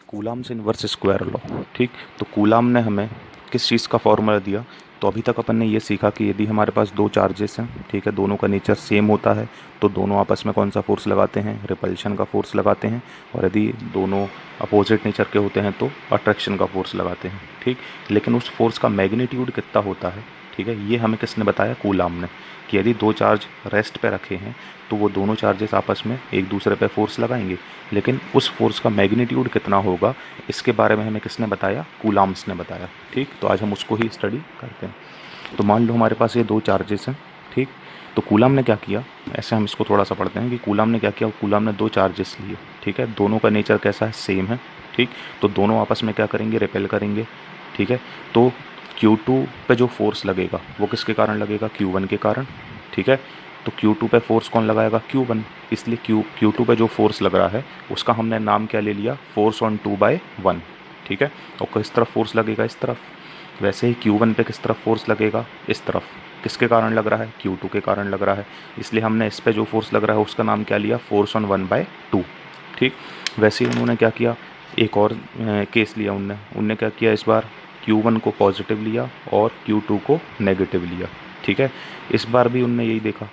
Coulombs inverse square law. ठीक, तो coulomb ने हमें किस चीज़ का फॉर्मूला दिया? तो अभी तक अपन ने ये सीखा कि यदि हमारे पास दो चार्जेस हैं, ठीक है, दोनों का नेचर सेम होता है तो दोनों आपस में कौन सा फोर्स लगाते हैं? रिपल्शन का फोर्स लगाते हैं। और यदि दोनों अपोजिट नेचर के होते हैं तो अट्रैक्शन का फोर्स लगाते हैं। ठीक, लेकिन उस फोर्स का मैग्नीट्यूड कितना होता है, ठीक है, ये हमें किसने बताया? कूलाम ने। कि यदि दो चार्ज रेस्ट पे रखे हैं तो वो दोनों चार्जेस आपस में एक दूसरे पे फोर्स लगाएंगे, लेकिन उस फोर्स का मैग्नीट्यूड कितना होगा इसके बारे में हमें किसने बताया? कूलाम्स ने बताया। ठीक, तो आज हम उसको ही स्टडी करते हैं। तो मान लो हमारे पास ये दो चार्जेस हैं। ठीक, तो कूलाम ने क्या किया, ऐसे हम इसको थोड़ा सा पढ़ते हैं कि कूलाम ने क्या किया। कूलाम ने दो चार्जेस लिए, ठीक है, दोनों का नेचर कैसा है? सेम है। ठीक, तो दोनों आपस में क्या करेंगे? रिपेल करेंगे। ठीक है, तो Q2 पे जो फोर्स लगेगा वो किसके कारण लगेगा? Q1 के कारण। ठीक है, तो Q2 पे फोर्स कौन लगाएगा? Q1। इसलिए Q2 पे जो फोर्स लग रहा है उसका हमने नाम क्या ले लिया? Force on 2/1। ठीक है, और किस तरफ फोर्स लगेगा? इस तरफ। वैसे ही Q1 पे किस तरफ फोर्स लगेगा? इस तरफ। किसके कारण लग रहा है? Q2 के कारण लग रहा है, इसलिए हमने इस पे जो फोर्स लग रहा है उसका नाम क्या लिया? Force on 1/2। ठीक, वैसे ही उन्होंने क्या किया, एक और केस लिया उनने उनने क्या किया इस बार? Q1 को पॉजिटिव लिया और Q2 को नेगेटिव लिया। ठीक है, इस बार भी उनने यही देखा।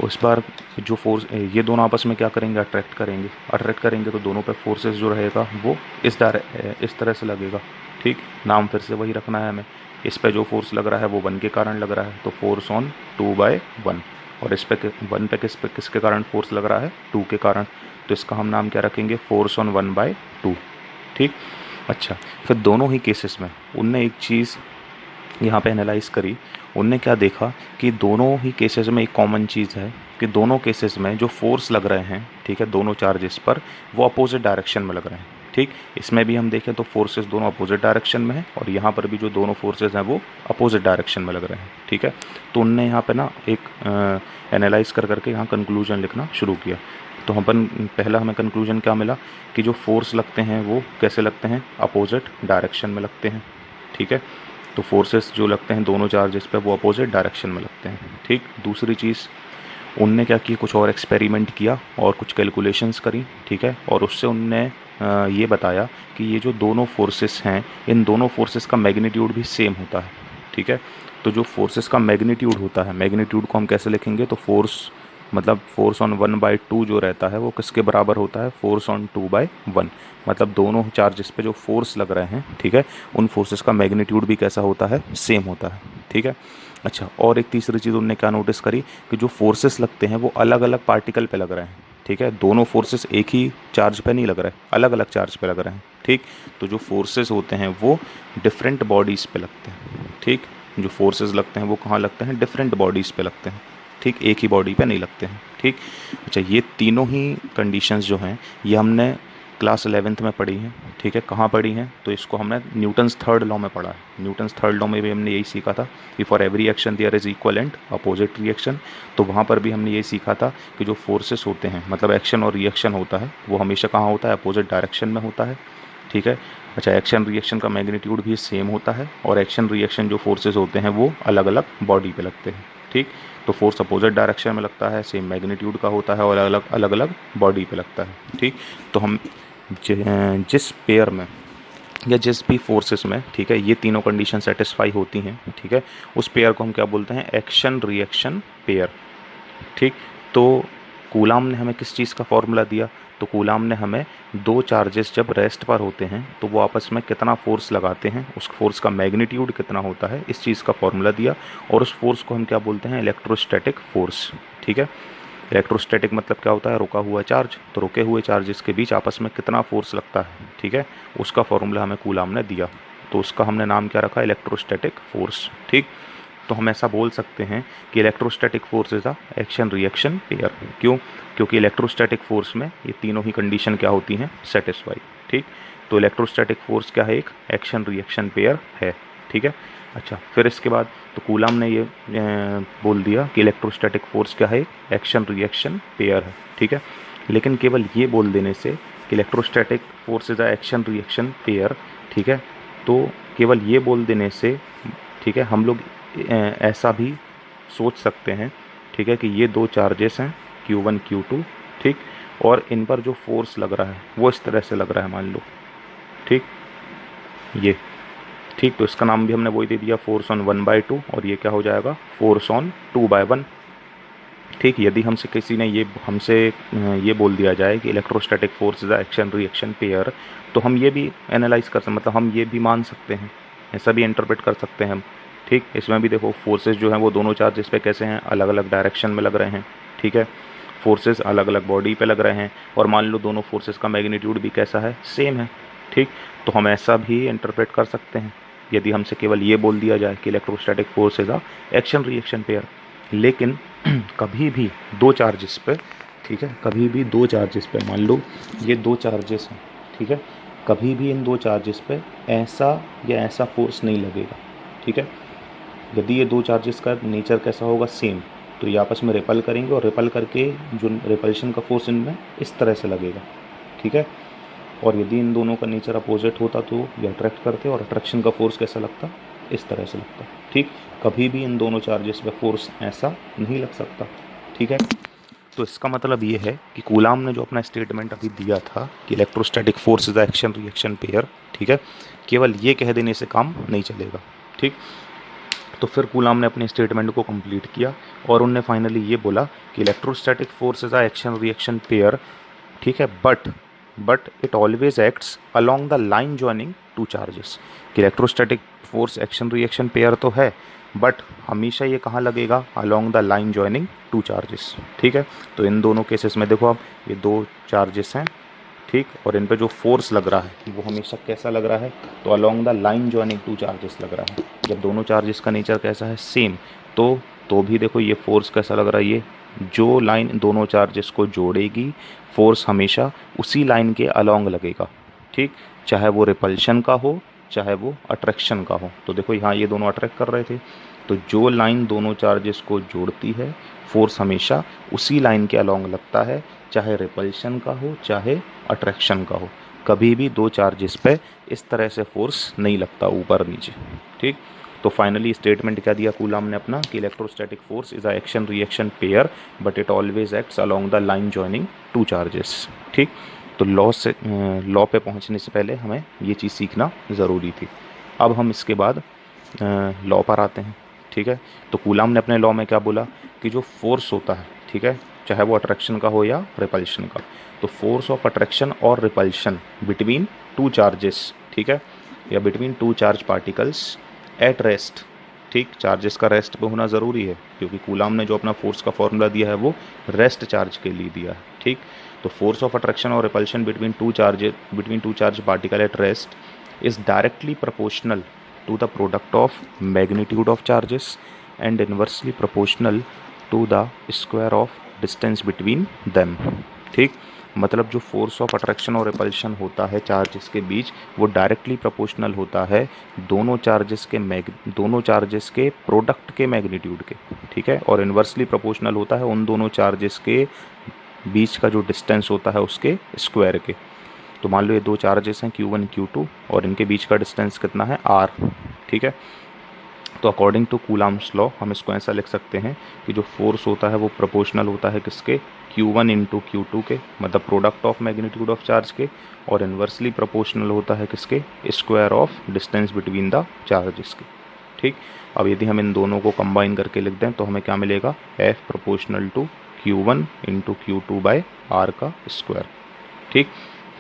उस बार जो फोर्स, ये दोनों आपस में क्या करेंगे? अट्रैक्ट करेंगे। अट्रैक्ट करेंगे तो दोनों पे फोर्सेस जो रहेगा वो इस तरह से लगेगा। ठीक, नाम फिर से वही रखना है हमें। इस पे जो फोर्स लग रहा है वो 1 के कारण लग रहा है, तो फोर्स ऑन 2/1। और इस पे 1 पे किसके कारण फोर्स लग रहा है? 2 के कारण, तो इसका हम नाम क्या रखेंगे? Force on 1/2। ठीक, अच्छा, फिर दोनों ही केसेस में उनने एक चीज़ यहाँ पे एनालाइज करी। उनने क्या देखा कि दोनों ही केसेस में एक कॉमन चीज़ है कि दोनों केसेस में जो फोर्स लग रहे हैं, ठीक है, दोनों चार्जेस पर, वो अपोजिट डायरेक्शन में लग रहे हैं। ठीक, इसमें भी हम देखें तो फोर्सेस दोनों अपोजिट डायरेक्शन में हैं और यहाँ पर भी जो दोनों फोर्सेस हैं वो अपोजिट डायरेक्शन में लग रहे हैं। ठीक है, तो उनने यहाँ पे ना एक एनालाइज कर करके यहाँ कंक्लूजन लिखना शुरू किया। तो पहला हमें कंक्लूजन क्या मिला कि जो फोर्स लगते हैं वो कैसे लगते हैं? अपोजिट डायरेक्शन में लगते हैं। ठीक है, तो फोर्सेस जो लगते हैं दोनों चार्जेस पे वो अपोजिट डायरेक्शन में लगते हैं। ठीक, दूसरी चीज़ उनने क्या किया, कुछ और एक्सपेरिमेंट किया और कुछ कैलकुलेशंस करी। ठीक है, और उससे उनने ये बताया कि ये जो दोनों फोर्सेस हैं इन दोनों फोर्सेस का मैग्नीट्यूड भी सेम होता है। ठीक है, तो जो फोर्सेस का मैग्नीट्यूड होता है, मैग्नीट्यूड को हम कैसे लिखेंगे? तो फोर्स मतलब फोर्स ऑन 1/2 जो रहता है वो किसके बराबर होता है? Force on 2/1। मतलब दोनों चार्जेस पे जो फोर्स लग रहे हैं, ठीक है, उन फोर्सेस का मैग्नीट्यूड भी कैसा होता है? सेम होता है। ठीक है, अच्छा, और एक तीसरी चीज़ उन्होंने क्या नोटिस करी कि जो फोर्सेस लगते हैं वो अलग अलग पार्टिकल पे लग रहे हैं। ठीक है, दोनों फोर्सेस एक ही चार्ज पे नहीं लग रहे, अलग अलग चार्ज पे लग रहे हैं। ठीक, तो जो फोर्सेस होते हैं वो डिफरेंट बॉडीज़ पे लगते हैं। ठीक, जो फोर्सेस लगते हैं वो कहाँ लगते हैं? डिफरेंट बॉडीज़ पे लगते हैं। ठीक, एक ही बॉडी पे नहीं लगते हैं। ठीक, अच्छा, ये तीनों ही कंडीशंस जो हैं ये हमने क्लास 11th में पढ़ी हैं। ठीक है, कहाँ पढ़ी हैं? तो इसको हमने न्यूटन्स थर्ड लॉ में पढ़ा है। न्यूटन्स थर्ड लॉ में भी हमने यही सीखा था कि for every action there is equal and opposite reaction. तो वहाँ पर भी हमने यही सीखा था कि जो फोर्सेस होते हैं, मतलब एक्शन और रिएक्शन होता है, वो हमेशा कहाँ होता है? अपोजिट डायरेक्शन में होता है। ठीक है, अच्छा, एक्शन रिएक्शन का मैग्नीट्यूड भी सेम होता है और एक्शन रिएक्शन जो फोर्सेस होते हैं वो अलग अलग बॉडी पे लगते हैं। ठीक, तो फोर्स अपोजिट डायरेक्शन में लगता है, सेम मैग्नीट्यूड का होता है और अलग अलग बॉडी पे लगता है। ठीक, तो हम जिस पेयर में या जिस भी फोर्सेस में, ठीक है, ये तीनों कंडीशन सेटिस्फाई होती हैं, ठीक है, उस पेयर को हम क्या बोलते हैं? Action reaction pair. ठीक, तो कूलाम ने हमें किस चीज़ का फॉर्मूला दिया? तो कूलाम ने हमें दो चार्जेस जब रेस्ट पर होते हैं तो वो आपस में कितना फोर्स लगाते हैं, उस फोर्स का मैग्नीट्यूड कितना होता है, इस चीज़ का फॉर्मूला दिया। और उस फोर्स को हम क्या बोलते हैं? Electrostatic force. ठीक है, इलेक्ट्रोस्टैटिक मतलब क्या होता है? रुका हुआ चार्ज। तो रुके हुए चार्जेस के बीच आपस में कितना फोर्स लगता है, ठीक है, उसका फॉर्मूला हमें कूलाम ने दिया। तो उसका हमने नाम क्या रखा? Electrostatic force. ठीक, तो हम ऐसा बोल सकते हैं कि electrostatic force is a action reaction pair. क्यों? क्योंकि इलेक्ट्रोस्टैटिक फोर्स में ये तीनों ही कंडीशन क्या होती हैं? सेटिस्फाई। ठीक, तो इलेक्ट्रोस्टैटिक फोर्स क्या है? एक एक्शन रिएक्शन पेयर है। ठीक है, अच्छा, फिर इसके बाद तो कूलाम ने ये बोल दिया कि इलेक्ट्रोस्टैटिक फोर्स क्या है? एक्शन रिएक्शन पेयर है। ठीक है, लेकिन केवल ये बोल देने से कि electrostatic force is a action reaction pair, ठीक है, तो केवल ये बोल देने से, ठीक है, हम लोग ऐसा भी सोच सकते हैं, ठीक है, कि ये दो चार्जेस हैं Q1 Q2, ठीक, और इन पर जो फोर्स लग रहा है वो इस तरह से लग रहा है, मान लो, ठीक, ये ठीक। तो इसका नाम भी हमने वही दे दिया, फोर्स ऑन 1/2, और ये क्या हो जाएगा, फोर्स ऑन 2/1। ठीक, यदि हमसे किसी ने ये बोल दिया जाए कि electrostatic force is action reaction pair, तो हम ये भी एनालाइज कर सकते, मतलब हम ये भी मान सकते हैं, ऐसा भी इंटरप्रेट कर सकते हैं हम। ठीक, इसमें भी देखो फोर्सेस जो हैं वो दोनों चार्जेस पे कैसे हैं, अलग अलग डायरेक्शन में लग रहे हैं। ठीक है, फोर्सेस अलग अलग बॉडी पे लग रहे हैं, और मान लो दोनों फोर्सेस का मैग्नीट्यूड भी कैसा है, सेम है। ठीक, तो हम ऐसा भी इंटरप्रेट कर सकते हैं यदि हमसे केवल ये बोल दिया जाए कि electrostatic force is a action reaction pair. लेकिन कभी भी दो चार्जेस पे, ठीक है, कभी भी दो चार्जेस पे, मान लो ये दो चार्जेस हैं, ठीक है, कभी भी इन दो चार्जेस पे ऐसा या ऐसा फोर्स नहीं लगेगा। ठीक है, यदि ये दो चार्जेस का नेचर कैसा होगा, सेम, तो ये आपस में रिपल करेंगे, और रिपल करके जो रिपल्शन का फोर्स इनमें इस तरह से लगेगा। ठीक है, और यदि इन दोनों का नेचर अपोजिट होता तो ये अट्रैक्ट करते, और अट्रैक्शन का फोर्स कैसा लगता, इस तरह से लगता। ठीक, कभी भी इन दोनों चार्जेस पे फोर्स ऐसा नहीं लग सकता। ठीक है, तो इसका मतलब ये है कि कूलाम ने जो अपना स्टेटमेंट अभी दिया था कि electrostatic force is action reaction pair, ठीक है, केवल ये कह देने से काम नहीं चलेगा। ठीक, तो फिर कूलाम ने अपने स्टेटमेंट को कंप्लीट किया, और उनने फाइनली ये बोला कि electrostatic force is a action reaction pair, ठीक है, but it always acts along the line joining two charges. कि electrostatic force action reaction pair तो है, बट हमेशा ये कहाँ लगेगा, along the line joining two charges. ठीक है, तो इन दोनों केसेस में देखो आप, ये दो चार्जेस हैं, ठीक, और इन पे जो फोर्स लग रहा है वो हमेशा कैसा लग रहा है, तो along the line joining two charges लग रहा है। जब दोनों चार्जेस का नेचर कैसा है, सेम, तो भी देखो ये फोर्स कैसा लग रहा है, ये जो लाइन दोनों चार्जेस को जोड़ेगी, फोर्स हमेशा उसी लाइन के अलोंग लगेगा। ठीक, चाहे वो रिपल्शन का हो, चाहे वो अट्रैक्शन का हो। तो देखो यहाँ ये दोनों अट्रैक्ट कर रहे थे, तो जो लाइन दोनों चार्जेस को जोड़ती है, फोर्स हमेशा उसी लाइन के अलोंग लगता है, चाहे रिपल्शन का हो, चाहे अट्रैक्शन का हो। कभी भी दो चार्जेस पे इस तरह से फोर्स नहीं लगता ऊपर नीचे। ठीक, तो फाइनली स्टेटमेंट क्या दिया कूलाम ने अपना, कि electrostatic force is a action reaction pair, but it always acts along the line joining two charges. ठीक, तो लॉ पे पहुंचने से पहले हमें ये चीज़ सीखना ज़रूरी थी। अब हम इसके बाद लॉ पर आते हैं। ठीक है, तो कूलाम ने अपने लॉ में क्या बोला, कि जो फोर्स होता है, ठीक है, चाहे वो अट्रैक्शन का हो या रिपल्शन का, तो फोर्स ऑफ अट्रैक्शन और रिपल्शन बिटवीन टू चार्जेस, ठीक है, या between two charge particles at rest. ठीक, चार्जेस का रेस्ट पे होना ज़रूरी है, क्योंकि कूलाम ने जो अपना फोर्स का फॉर्मूला दिया है वो रेस्ट चार्ज के लिए दिया है। ठीक, तो फोर्स ऑफ अट्रैक्शन और repulsion between two charge particle at rest is directly proportional to the product of magnitude of charges and inversely proportional to the square of distance between them. ठीक, मतलब जो फोर्स ऑफ अट्रैक्शन और repulsion होता है charges के बीच, वो directly proportional होता है दोनों चार्जेस के प्रोडक्ट के मैग्नीट्यूड के। ठीक है, और इन्वर्सली प्रोपोर्शनल होता है उन दोनों चार्जेस के बीच का जो डिस्टेंस होता है उसके स्क्वायर के। तो मान लो ये दो चार्जेस हैं Q1 Q2, और इनके बीच का डिस्टेंस कितना है, R। ठीक है, तो अकॉर्डिंग टू कूलाम्स लॉ हम इसको ऐसा लिख सकते हैं कि जो फोर्स होता है वो प्रोपोर्शनल होता है किसके, Q1 इंटू Q2 के, मतलब product of magnitude of charge के, और इन्वर्सली प्रोपोर्शनल होता है किसके, square of distance between the charges के। ठीक, अब यदि हम इन दोनों को कंबाइन करके लिख दें तो हमें क्या मिलेगा, F proportional to Q1 into Q2 by R का स्क्वायर। ठीक,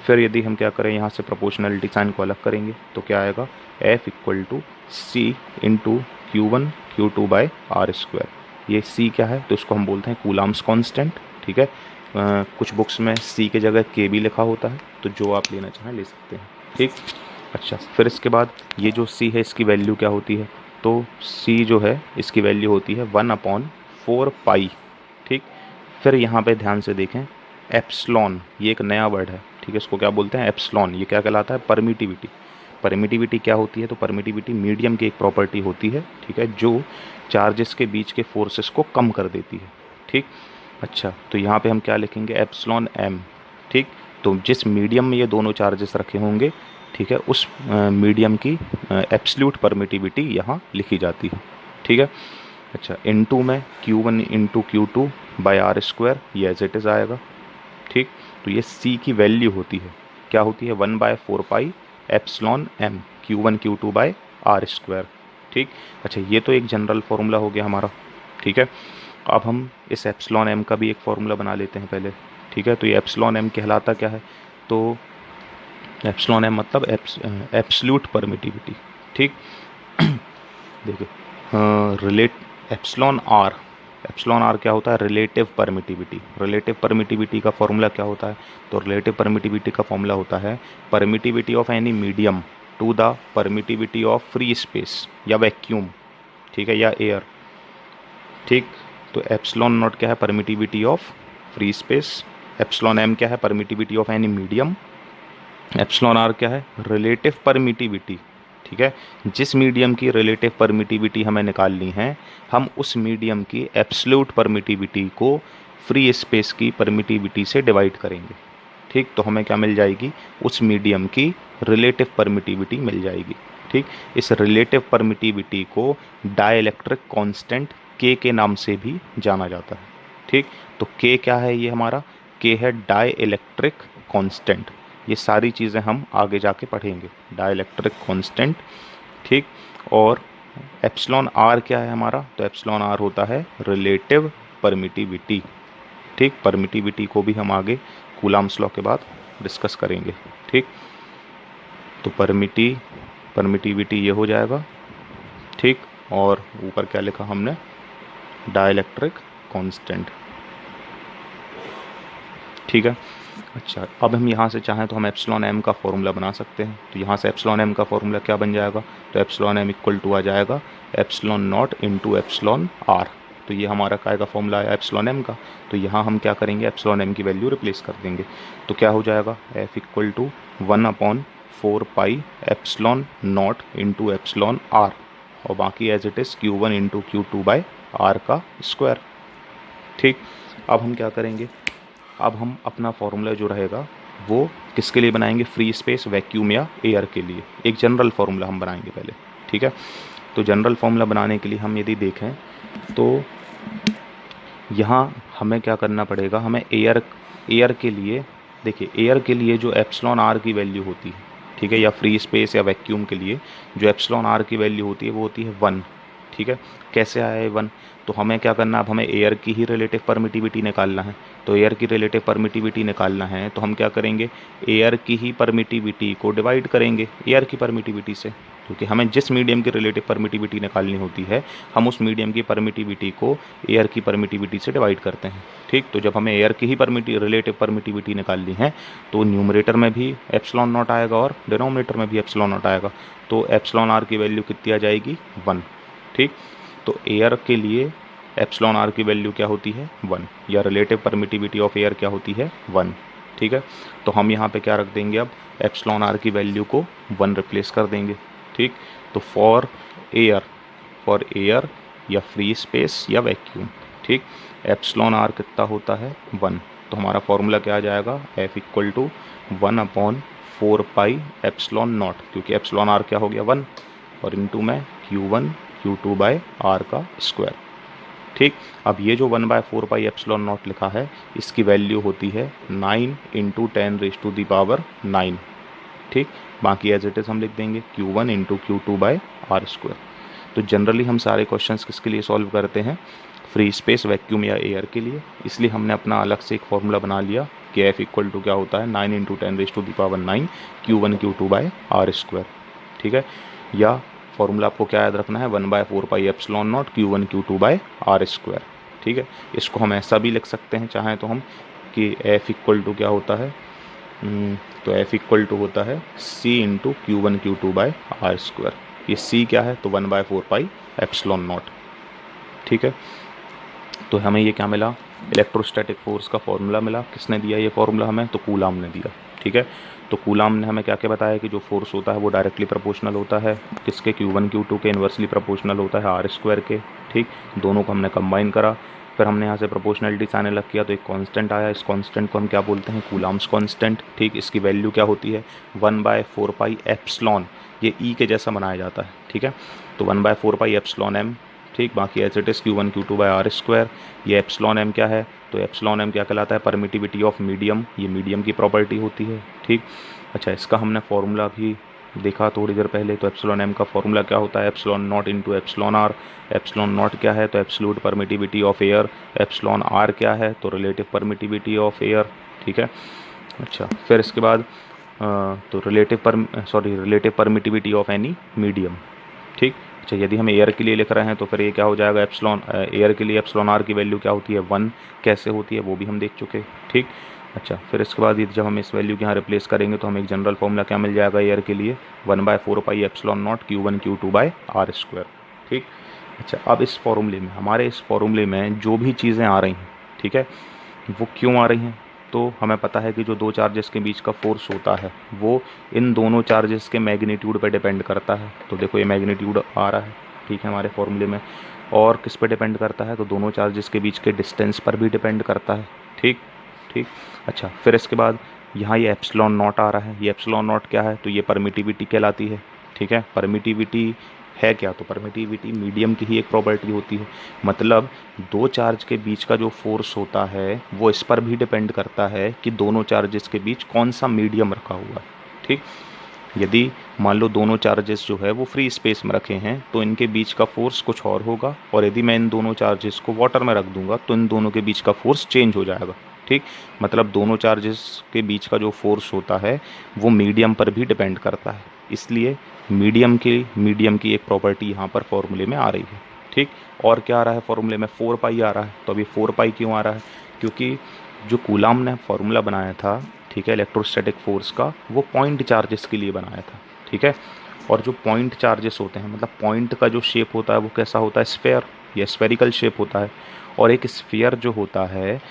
फिर यदि हम क्या करें, यहाँ से प्रोपोर्शनलिटी साइन को अलग करेंगे तो क्या आएगा, F equal to C into Q1 Q2 by R square. ये C क्या है, तो इसको हम बोलते हैं कूलाम्स कांस्टेंट। ठीक है, कुछ बुक्स में C की जगह K भी लिखा होता है, तो जो आप लेना चाहें ले सकते हैं। ठीक, अच्छा, फिर इसके बाद ये जो C है इसकी वैल्यू क्या होती है, तो C जो है इसकी वैल्यू होती है 1/4 पाई। ठीक, फिर यहाँ पे ध्यान से देखें, एप्सिलॉन, ये एक नया वर्ड है। ठीक है, इसको क्या बोलते हैं, एप्सिलॉन। ये क्या कहलाता है, परमिटिविटी। परमिटिविटी क्या होती है, तो परमिटिविटी मीडियम की एक प्रॉपर्टी होती है, ठीक है, जो चार्जेस के बीच के फोर्सेस को कम कर देती है। ठीक, अच्छा, तो यहाँ पे हम क्या लिखेंगे, एप्सिलॉन एम। ठीक, तो जिस मीडियम में ये दोनों चार्जेस रखे होंगे, ठीक है, उस मीडियम की एब्सोल्यूट परमिटिविटी यहाँ लिखी जाती है। ठीक है, अच्छा, इनटू में Q1 into Q2 by R square, ये एज इट इज़ आएगा। ठीक, तो ये C की वैल्यू होती है, क्या होती है, 1/4 pi epsilon M Q1 Q2 by R square. ठीक, अच्छा ये तो एक जनरल फार्मूला हो गया हमारा। ठीक है, अब हम इस एप्सिलॉन एम का भी एक फार्मूला बना लेते हैं पहले। ठीक है, तो ये एप्सिलॉन एम कहलाता क्या है, तो एप्सिलॉन एम मतलब एब्सोल्यूट परमिटिविटी। ठीक, देखिए रिलेट एप्सिलॉन आर क्या होता है, रिलेटिव परमिटिविटी। रिलेटिव परमिटिविटी का फॉर्मूला क्या होता है, तो रिलेटिव परमिटिविटी का फॉर्मूला होता है permittivity of any medium to the permittivity of free space या वैक्यूम, ठीक है, या एयर। ठीक, तो एप्सिलॉन नॉट क्या है, permittivity of free space. Epsilon M क्या है, permittivity of any medium. Epsilon R क्या है, रिलेटिव परमिटिविटी। ठीक है, जिस मीडियम की रिलेटिव परमिटिविटी हमें निकालनी है, हम उस मीडियम की एब्सोल्यूट परमिटिविटी को फ्री स्पेस की परमिटिविटी से डिवाइड करेंगे। ठीक, तो हमें क्या मिल जाएगी, उस मीडियम की रिलेटिव परमिटिविटी मिल जाएगी। ठीक, इस रिलेटिव परमिटिविटी को डाइलेक्ट्रिक कांस्टेंट के नाम से भी जाना जाता है। ठीक, तो के क्या है, ये हमारा के है डाइलेक्ट्रिक कांस्टेंट। ये सारी चीज़ें हम आगे जाके पढ़ेंगे, डाइलेक्ट्रिक कांस्टेंट। ठीक, और एप्सिलॉन आर क्या है हमारा, तो एप्सिलॉन आर होता है रिलेटिव परमिटिविटी। ठीक, परमिटिविटी को भी हम आगे कूलाम्स लॉ के बाद डिस्कस करेंगे। ठीक, तो परमिटिविटी ये हो जाएगा। ठीक, और ऊपर क्या लिखा हमने, डाइलेक्ट्रिक कांस्टेंट। ठीक है, अच्छा अब हम यहाँ से चाहें तो हम एप्सिलॉन एम का फॉर्मूला बना सकते हैं। तो यहाँ से एप्सिलॉन एम का फॉर्मूला क्या बन जाएगा, तो एप्सिलॉन एम इक्वल टू आ जाएगा epsilon naught into epsilon R. तो ये हमारा काय का फॉर्मूला आया एप्सिलॉन एम का। तो यहाँ हम क्या करेंगे, एप्सिलॉन एम की वैल्यू रिप्लेस कर देंगे। तो क्या हो जाएगा, F equal to 1/4 pi epsilon naught into epsilon R, और बाकी as it is Q1 into Q2 by R का स्क्वायर। ठीक, अब हम क्या करेंगे, अब हम अपना फॉर्मूला जो रहेगा वो किसके लिए बनाएंगे, फ्री स्पेस, वैक्यूम या एयर के लिए। एक जनरल फार्मूला हम बनाएंगे पहले। ठीक है, तो जनरल फार्मूला बनाने के लिए हम यदि देखें तो यहाँ हमें क्या करना पड़ेगा, हमें एयर के लिए, देखिए एयर के लिए जो एप्सिलॉन आर की वैल्यू होती है, ठीक है, या फ्री स्पेस या वैक्यूम के लिए जो एप्सिलॉन आर की वैल्यू होती है वो होती है 1। ठीक है, कैसे आया है 1, तो हमें क्या करना है, अब हमें एयर की ही रिलेटिव परमिटिविटी निकालना है। तो एयर की रिलेटिव परमिटिविटी निकालना है तो हम क्या करेंगे, एयर की ही परमिटिविटी को डिवाइड करेंगे एयर की परमिटिविटी से, क्योंकि हमें जिस मीडियम की रिलेटिव परमिटिविटी निकालनी होती है हम उस मीडियम की परमिटिविटी को एयर की परमिटिविटी से डिवाइड करते हैं। ठीक, तो जब हमें एयर की ही रिलेटिव परमिटिविटी निकालनी है तो न्यूमरेटर में भी एप्सिलॉन नॉट आएगा और डिनोमिनेटर में भी एप्सिलॉन नॉट आएगा। तो एप्सिलॉन आर की वैल्यू कितनी आ जाएगी, 1। ठीक, तो एयर के लिए एप्सिलॉन आर की वैल्यू क्या होती है, 1, या रिलेटिव परमिटिविटी ऑफ एयर क्या होती है, 1। ठीक है, तो हम यहाँ पे क्या रख देंगे, अब एप्सिलॉन आर की वैल्यू को 1 रिप्लेस कर देंगे। ठीक, तो फॉर एयर या फ्री स्पेस या वैक्यूम, ठीक, एप्सिलॉन आर कितना होता है, 1। तो हमारा फॉर्मूला क्या आ जाएगा, F equal to 1/4 pi epsilon naught, क्योंकि एप्सिलॉन आर क्या हो गया 1, और इनटू में Q1 Q2 बाय आर का स्क्वायर। ठीक, अब ये जो 1/4 पाई एप्सिलॉन नॉट लिखा है इसकी वैल्यू होती है 9 × 10⁻⁹। ठीक, बाकी एज इट इज़ हम लिख देंगे Q1 × Q2 by R square. तो जनरली हम सारे क्वेश्चंस किसके लिए सॉल्व करते हैं, फ्री स्पेस, वैक्यूम या एयर के लिए, इसलिए हमने अपना अलग से एक फॉर्मूला बना लिया कि एफ इक्वल टू क्या होता है, 9 × 10⁻⁹ Q1 Q2 by R square. ठीक है, या फॉर्मूला आपको क्या याद रखना है, 1/4 pi epsilon naught Q1 Q2 by R square. ठीक है, इसको हम ऐसा भी लिख सकते हैं चाहें तो हम कि एफ इक्वल टू क्या होता है, तो एफ इक्वल टू होता है C × Q1 Q2 by R square. ये C क्या है, तो 1/4 पाई एप्सिलॉन नॉट। ठीक है, तो हमें ये क्या मिला, इलेक्ट्रोस्टैटिक फोर्स का फॉर्मूला मिला। किसने दिया ये फॉर्मूला हमें, तो कूलाम ने दिया। ठीक है, तो कूलाम ने हमें क्या क्या बताया कि जो फोर्स होता है वो डायरेक्टली प्रोपोर्शनल होता है किसके, Q1 Q2 के इन्वर्सली प्रोपोर्शनल होता है आर स्क्वायर के। ठीक, दोनों को हमने कंबाइन करा, फिर हमने यहाँ से प्रोपोर्शनलिटी से आने लग किया तो एक कांस्टेंट आया। इस कांस्टेंट को हम क्या बोलते हैं, कूलाम्स कांस्टेंट। ठीक, इसकी वैल्यू क्या होती है, 1/4 पाई एप्सिलॉन, ये ई के जैसा बनाया जाता है। ठीक है, तो 1/4 पाई एप्सिलॉन एम। ठीक, बाकी as it is Q1 Q2 by R square. ये एप्सिलॉन एम क्या है, तो एप्सिलॉन एम क्या कहलाता है, परमिटिविटी ऑफ मीडियम, ये मीडियम की प्रॉपर्टी होती है। ठीक, अच्छा इसका हमने फॉर्मूला भी देखा थोड़ी देर पहले, तो एप्सिलॉन एम का फॉर्मूला क्या होता है, epsilon naught into epsilon R. Epsilon naught क्या है, तो absolute permittivity of air. Epsilon R क्या है, तो रिलेटिव परमिटिविटी ऑफ एयर। ठीक है। अच्छा, फिर इसके बाद तो relative permittivity of any medium. ठीक। अच्छा, यदि हम एयर के लिए लिख रहे हैं तो फिर ये क्या हो जाएगा, एप्सिलॉन एयर के लिए एप्सिलॉन आर की वैल्यू क्या होती है, 1 कैसे होती है वो भी हम देख चुके। ठीक। अच्छा, फिर इसके बाद जब हम इस वैल्यू के यहाँ रिप्लेस करेंगे तो हमें एक जनरल फॉर्मूला क्या मिल जाएगा एयर के लिए, 1/4 pi epsilon naught Q1 Q2 by R square. ठीक। अच्छा, अब इस फॉर्मूले में, हमारे इस फॉर्मूले में जो भी चीज़ें आ रही हैं, ठीक है, वो क्यों आ रही हैं, तो हमें पता है कि जो दो चार्जेस के बीच का फोर्स होता है वो इन दोनों चार्जेस के मैग्नीट्यूड पे डिपेंड करता है। तो देखो ये मैग्नीट्यूड आ रहा है, ठीक है, हमारे फॉर्मूले में। और किस पे डिपेंड करता है, तो दोनों चार्जेस के बीच के डिस्टेंस पर भी डिपेंड करता है। ठीक। ठीक। अच्छा, फिर इसके बाद यहाँ ये एप्सिलॉन नॉट आ रहा है। ये एप्सिलॉन नॉट क्या है, तो ये परमिटिविटी कहलाती है। ठीक है, परमिटिविटी है क्या, तो परमिटिविटी मीडियम की ही एक प्रॉपर्टी होती है। मतलब दो चार्ज के बीच का जो फोर्स होता है वो इस पर भी डिपेंड करता है कि दोनों चार्जेस के बीच कौन सा मीडियम रखा हुआ है। ठीक। यदि मान लो दोनों चार्जेस जो है वो फ्री स्पेस में रखे हैं तो इनके बीच का फोर्स कुछ और होगा, और यदि मैं इन दोनों चार्जेस को वाटर में रख दूंगा तो इन दोनों के बीच का फोर्स चेंज हो जाएगा। ठीक। मतलब दोनों चार्जेस के बीच का जो फोर्स होता है वो मीडियम पर भी डिपेंड करता है। इसलिए मीडियम की एक प्रॉपर्टी यहाँ पर फॉर्मूले में आ रही है। ठीक। और क्या आ रहा है फॉर्मूले में, 4 पाई आ रहा है। तो अभी 4 पाई क्यों आ रहा है, क्योंकि जो कूलाम ने फार्मूला बनाया था, ठीक है, इलेक्ट्रोस्टैटिक फोर्स का, वो पॉइंट चार्जेस के लिए बनाया था। ठीक है। और जो पॉइंट चार्जेस होते हैं, मतलब पॉइंट का जो शेप होता है वो कैसा होता है, स्फेयर या स्फेरिकल शेप होता है। और एक स्फीयर जो होता है,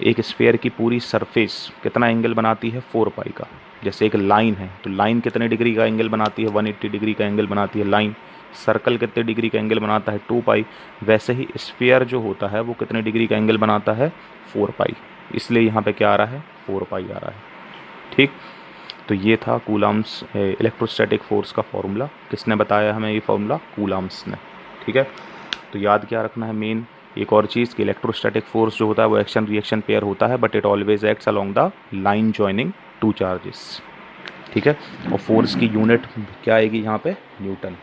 एक स्फीयर की पूरी सरफेस कितना एंगल बनाती है, 4 पाई का। जैसे एक लाइन है तो लाइन कितने डिग्री का एंगल बनाती है, 180 डिग्री का एंगल बनाती है लाइन। सर्कल कितने डिग्री का एंगल बनाता है, 2 पाई। वैसे ही स्फीयर जो होता है वो कितने डिग्री का एंगल बनाता है, 4 पाई। इसलिए यहाँ पे क्या आ रहा है, 4 पाई आ रहा है। ठीक। तो ये था कूलाम्स इलेक्ट्रोस्टैटिक फोर्स का फॉर्मूला। किसने बताया हमें ये फॉर्मूला, कूलाम्स ने। ठीक है। तो याद क्या रखना है मेन, एक और चीज़ कि इलेक्ट्रोस्टैटिक फोर्स जो होता है वो एक्शन रिएक्शन पेयर होता है, but it always acts along the line joining two charges. ठीक है। और फोर्स की यूनिट क्या आएगी यहाँ पे, न्यूटन।